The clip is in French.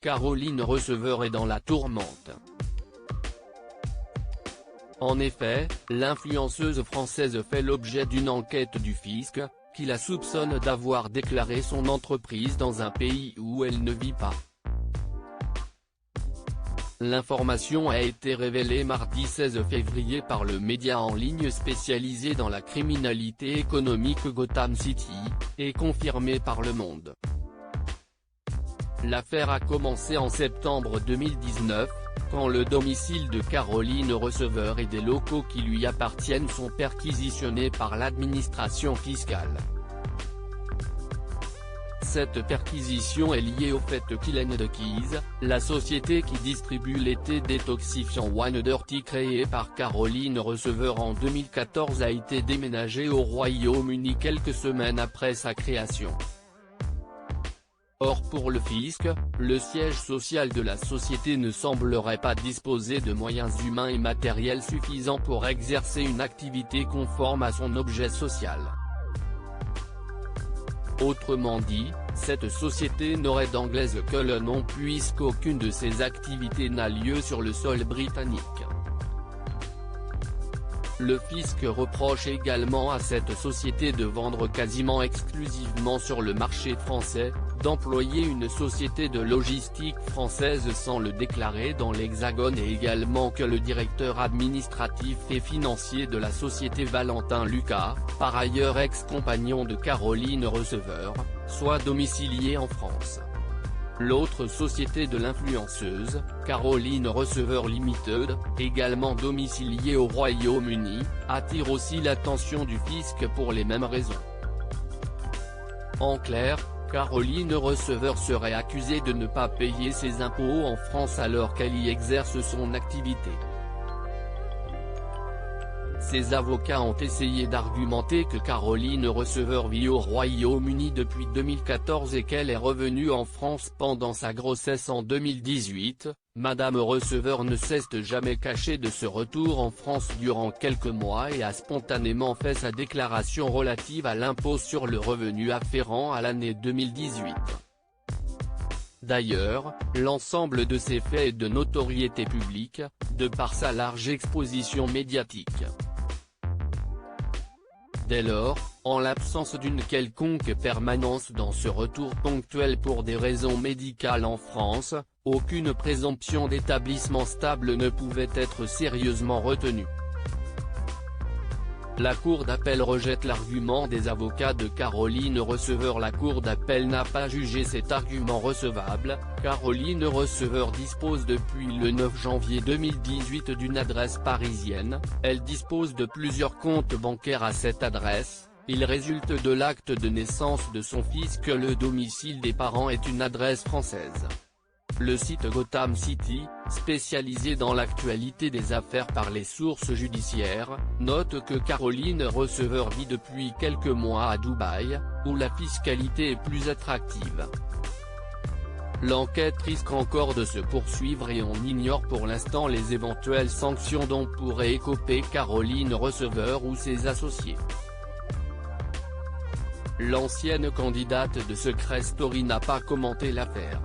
Caroline Receveur est dans la tourmente. En effet, l'influenceuse française fait l'objet d'une enquête du fisc, qui la soupçonne d'avoir déclaré son entreprise dans un pays où elle ne vit pas. L'information a été révélée mardi 16 février par le média en ligne spécialisé dans la criminalité économique Gotham City, et confirmée par Le Monde. L'affaire a commencé en septembre 2019, quand le domicile de Caroline Receveur et des locaux qui lui appartiennent sont perquisitionnés par l'administration fiscale. Cette perquisition est liée au fait qu'Hélène de Keys, la société qui distribue les thés détoxifiants One Dirty créée par Caroline Receveur en 2014 a été déménagée au Royaume-Uni quelques semaines après sa création. Or pour le fisc, le siège social de la société ne semblerait pas disposer de moyens humains et matériels suffisants pour exercer une activité conforme à son objet social. Autrement dit, cette société n'aurait d'anglaise que le nom puisqu'aucune de ses activités n'a lieu sur le sol britannique. Le fisc reproche également à cette société de vendre quasiment exclusivement sur le marché français, d'employer une société de logistique française sans le déclarer dans l'Hexagone et également que le directeur administratif et financier de la société Valentin Lucas, par ailleurs ex-compagnon de Caroline Receveur, soit domicilié en France. L'autre société de l'influenceuse, Caroline Receveur Limited, également domiciliée au Royaume-Uni, attire aussi l'attention du fisc pour les mêmes raisons. En clair, Caroline Receveur serait accusée de ne pas payer ses impôts en France alors qu'elle y exerce son activité. Ses avocats ont essayé d'argumenter que Caroline Receveur vit au Royaume-Uni depuis 2014 et qu'elle est revenue en France pendant sa grossesse en 2018, Madame Receveur ne s'est jamais cachée de ce retour en France durant quelques mois et a spontanément fait sa déclaration relative à l'impôt sur le revenu afférent à l'année 2018. D'ailleurs, l'ensemble de ces faits est de notoriété publique, de par sa large exposition médiatique. Dès lors, en l'absence d'une quelconque permanence dans ce retour ponctuel pour des raisons médicales en France, aucune présomption d'établissement stable ne pouvait être sérieusement retenue. La Cour d'appel rejette l'argument des avocats de Caroline Receveur. La Cour d'appel n'a pas jugé cet argument recevable. Caroline Receveur dispose depuis le 9 janvier 2018 d'une adresse parisienne, elle dispose de plusieurs comptes bancaires à cette adresse, il résulte de l'acte de naissance de son fils que le domicile des parents est une adresse française. Le site Gotham City, spécialisé dans l'actualité des affaires par les sources judiciaires, note que Caroline Receveur vit depuis quelques mois à Dubaï, où la fiscalité est plus attractive. L'enquête risque encore de se poursuivre et on ignore pour l'instant les éventuelles sanctions dont pourrait écoper Caroline Receveur ou ses associés. L'ancienne candidate de Secret Story n'a pas commenté l'affaire.